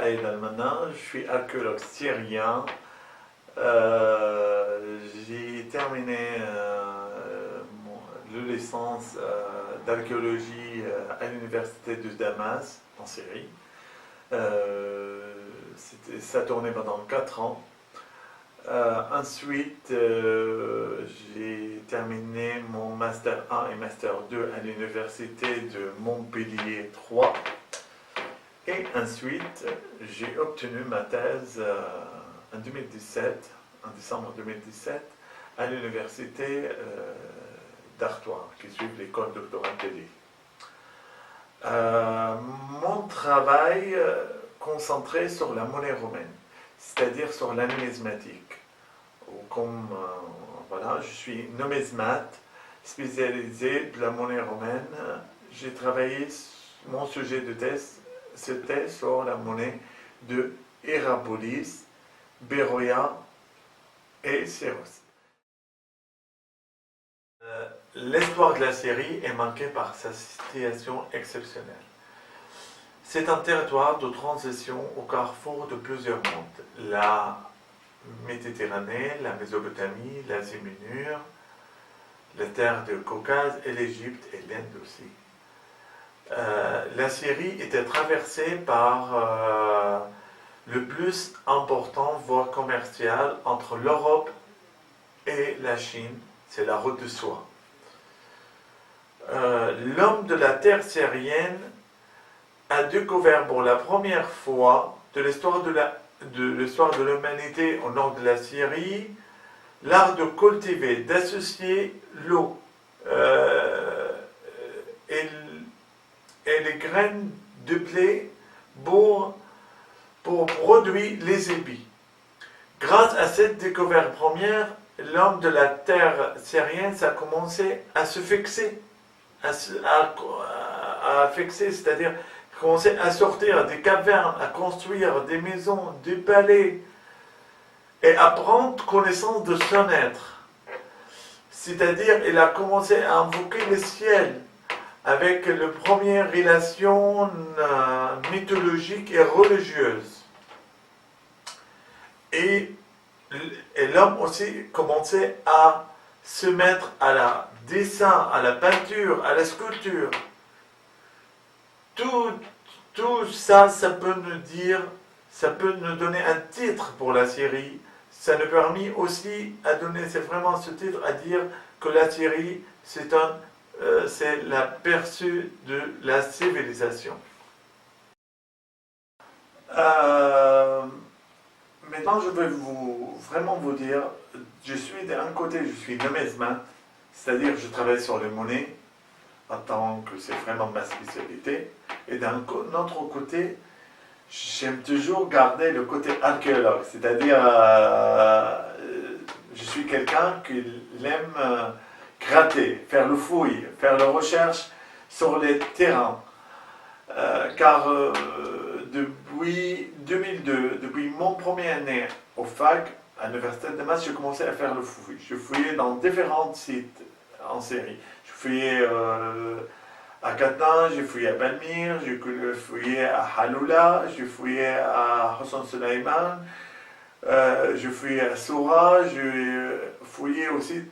Aïd Al-Mannan, je suis archéologue syrien. J'ai terminé le licence d'archéologie à l'université de Damas, en Syrie. Ça tournait pendant 4 ans. Ensuite, j'ai terminé mon Master 1 et Master 2 à l'université de Montpellier 3. Et ensuite, j'ai obtenu ma thèse en 2017, en décembre 2017, à l'université d'Artois, qui suit l'école doctorale de Lille. Mon travail concentré sur la monnaie romaine, c'est-à-dire sur la numismatique. Comme voilà, je suis numismate spécialisé de la monnaie romaine. J'ai travaillé, mon sujet de thèse, c'était sur la monnaie de Hierapolis, Beroia et Syros. L'histoire de la Syrie est marquée par sa situation exceptionnelle. C'est un territoire de transition au carrefour de plusieurs mondes. La Méditerranée, la Mésopotamie, l'Asie mineure, la terre du Caucase et l'Égypte et l'Inde aussi. La Syrie était traversée par le plus important voie commerciale entre l'Europe et la Chine, c'est la route de soie. L'homme de la terre syrienne a découvert pour la première fois de l'histoire de l'humanité au nord de la Syrie l'art de cultiver, d'associer l'eau et les graines de blé pour produire les épis. Grâce à cette découverte première, l'homme de la terre syrienne a commencé à se fixer, à fixer, c'est-à-dire commencer à sortir des cavernes, à construire des maisons, des palais, et à prendre connaissance de son être. C'est-à-dire, il a commencé à invoquer le ciel avec les premières relations mythologiques et religieuses. Et l'homme aussi commençait à se mettre à la dessin, à la peinture, à la sculpture. Tout ça, ça peut nous donner un titre pour la Syrie. Ça nous permet aussi à donner, c'est vraiment ce titre, à dire que la Syrie, c'est l'aperçu de la civilisation. Maintenant, je vais vraiment vous dire, d'un côté, je suis numismate, c'est-à-dire je travaille sur les monnaies, en tant que c'est vraiment ma spécialité, et d'un autre côté, j'aime toujours garder le côté archéologue, c'est-à-dire je suis quelqu'un qui aime gratter, faire le fouille, faire la recherche sur les terrains. Car depuis 2002, depuis mon première année au FAC, à l'Université de Damas, j'ai commencé à faire le fouille. Je fouillais dans différents sites en Syrie. Je fouillais à Katna, j'ai fouillé à Palmyre, j'ai fouillé à Haloula, j'ai fouillé à Hassan Sulaiman, j'ai fouillé à Soura, j'ai fouillé aussi.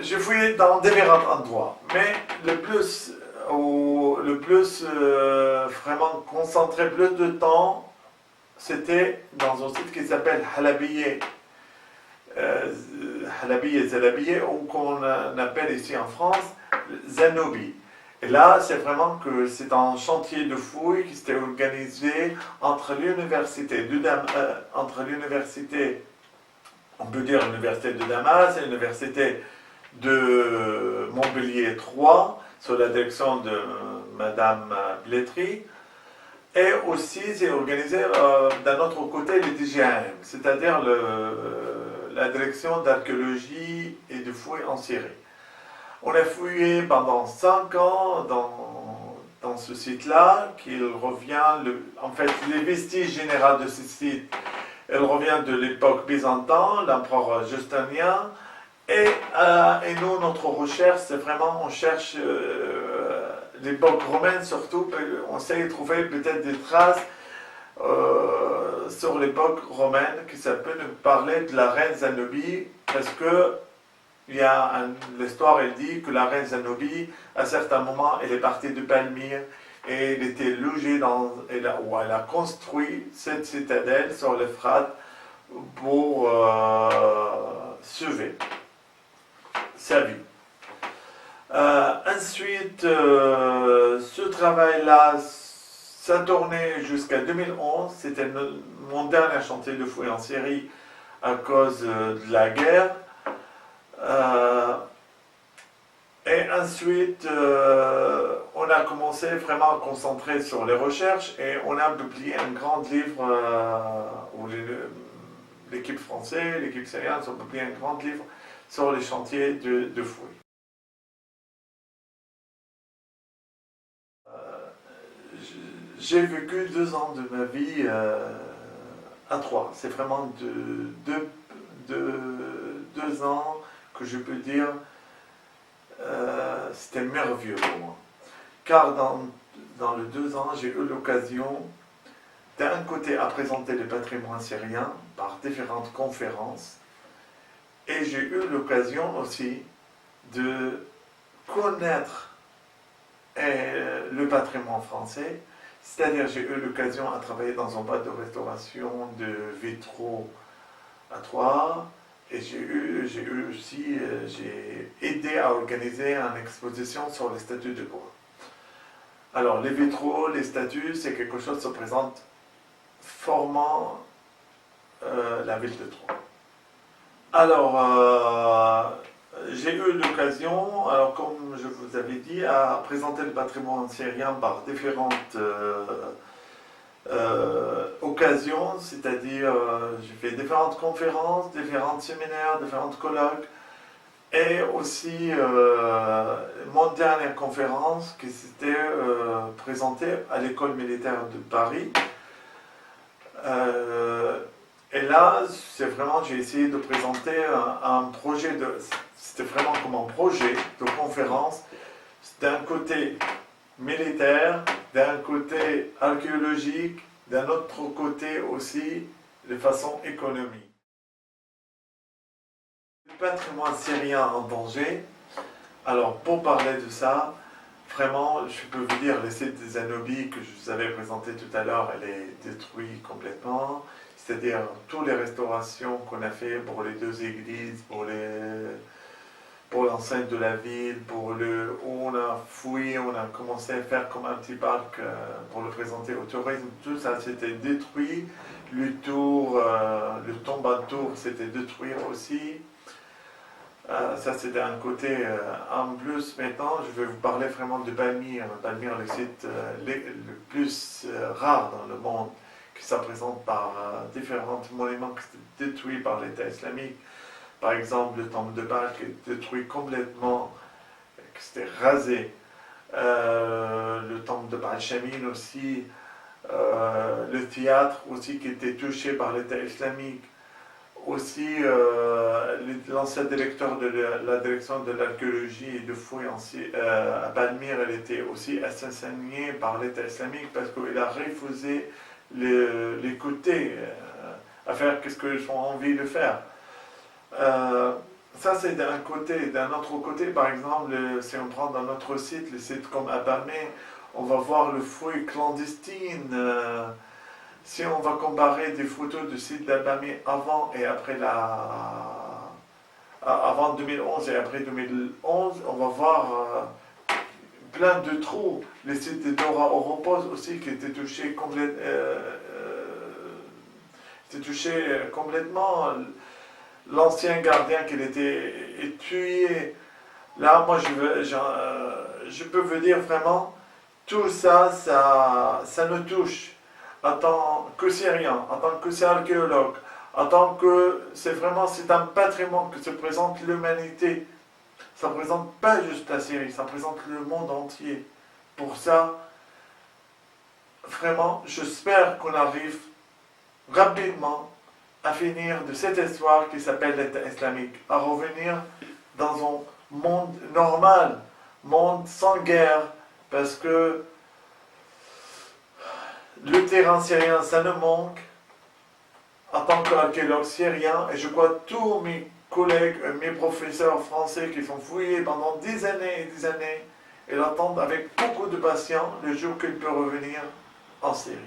J'ai fouillé dans différents endroits, mais le plus vraiment concentré plus de temps, c'était dans un site qui s'appelle Halabiye, Zalabiye, ou qu'on appelle ici en France Zanobi. Et là, c'est vraiment que c'est un chantier de fouilles qui s'était organisé entre l'université on peut dire l'université de Damas et l'université de Montpellier 3, sous la direction de Madame Blétry. Et aussi, c'est organisé d'un autre côté les DGAM, c'est-à-dire la direction d'archéologie et de fouilles en Syrie. On a fouillé pendant 5 ans dans ce site-là, qui revient, en fait, les vestiges généraux de ce site, elle revient de l'époque byzantine, l'empereur Justinien, et nous, notre recherche, c'est vraiment, on cherche l'époque romaine surtout, on sait trouver peut-être des traces sur l'époque romaine qui ça peut nous parler de la reine Zenobie, parce que l'histoire elle dit que la reine Zenobie, à certains moments, elle est partie de Palmyre et elle était logée où elle a construit cette citadelle sur l'Euphrate pour sauver sa vie. Ensuite, ce travail-là, ça tournait jusqu'à 2011. C'était mon dernier chantier de fouille en Syrie à cause de la guerre. Et ensuite, on a commencé vraiment à concentrer sur les recherches et on a publié un grand livre où l'équipe française, l'équipe syrienne ont publié un grand livre sur les chantiers de fouilles. J'ai vécu 2 ans de ma vie à Troyes. C'est vraiment deux ans que je peux dire c'était merveilleux pour moi. Car dans les 2 ans, j'ai eu l'occasion d'un côté à présenter le patrimoine syrien par différentes conférences et j'ai eu l'occasion aussi de connaître le patrimoine français, c'est-à-dire j'ai eu l'occasion à travailler dans un boîte de restauration de vitraux à Troyes et j'ai aidé à organiser une exposition sur les statues de bois. Alors les vitraux, les statues, c'est quelque chose qui se présente formant la ville de Troyes. Alors, j'ai eu l'occasion, alors comme je vous avais dit, à présenter le patrimoine syrien par différentes occasions, c'est-à-dire j'ai fait différentes conférences, différents séminaires, différents colloques, et aussi mon dernière conférence qui s'était présentée à l'école militaire de Paris. Et là, j'ai essayé de présenter un projet c'était vraiment comme un projet de conférence, d'un côté militaire, d'un côté archéologique, d'un autre côté aussi de façon économique. Le patrimoine syrien en danger. Alors, pour parler de ça, vraiment, je peux vous dire, le site de Zenobie que je vous avais présenté tout à l'heure, elle est détruite complètement. C'est-à-dire toutes les restaurations qu'on a fait pour les 2 églises, pour l'enceinte de la ville, où on a fouillé, on a commencé à faire comme un petit parc pour le présenter au tourisme, tout ça s'était détruit. Le tombeau de tour s'était détruit aussi. Ça c'était un côté. En plus maintenant, je vais vous parler vraiment de Palmyre. Palmyre, le site le plus rare dans le monde, qui se présente par différents monuments qui sont détruits par l'État islamique. Par exemple, le temple de Baal qui est détruit complètement, qui s'était rasé. Le temple de Baal Shamin aussi. Le théâtre aussi qui était touché par l'État islamique. Aussi, l'ancien directeur de la direction de l'archéologie et de fouilles à Palmyre, elle était aussi assassinée par l'État islamique parce qu'il a refusé l'écouter, à faire ce qu'ils ont envie de faire. Ça c'est d'un côté. D'un autre côté, par exemple, si on prend dans notre site, le site comme Abamé, on va voir le fouille clandestine. Si on va comparer des photos du site d'Abamé avant et après avant 2011 et après 2011, on va voir plein de trous. Le site de Dora Oropos aussi qui était touché complètement. L'ancien gardien qui était tué. Là, moi, je peux vous dire vraiment, tout ça nous touche. En tant que Syrien, en tant que archéologue, en tant que c'est un patrimoine que se présente l'humanité. Ça ne présente pas juste la Syrie, ça présente le monde entier. Pour ça, vraiment, j'espère qu'on arrive rapidement à finir de cette histoire qui s'appelle l'État islamique, à revenir dans un monde normal, monde sans guerre, parce que le terrain syrien, ça nous manque en tant qu'archéologue syrien, et je crois que tous mes collègues, mes professeurs français qui sont fouillés pendant des années et des années, ils attendent avec beaucoup de patience le jour qu'il peut revenir en Syrie.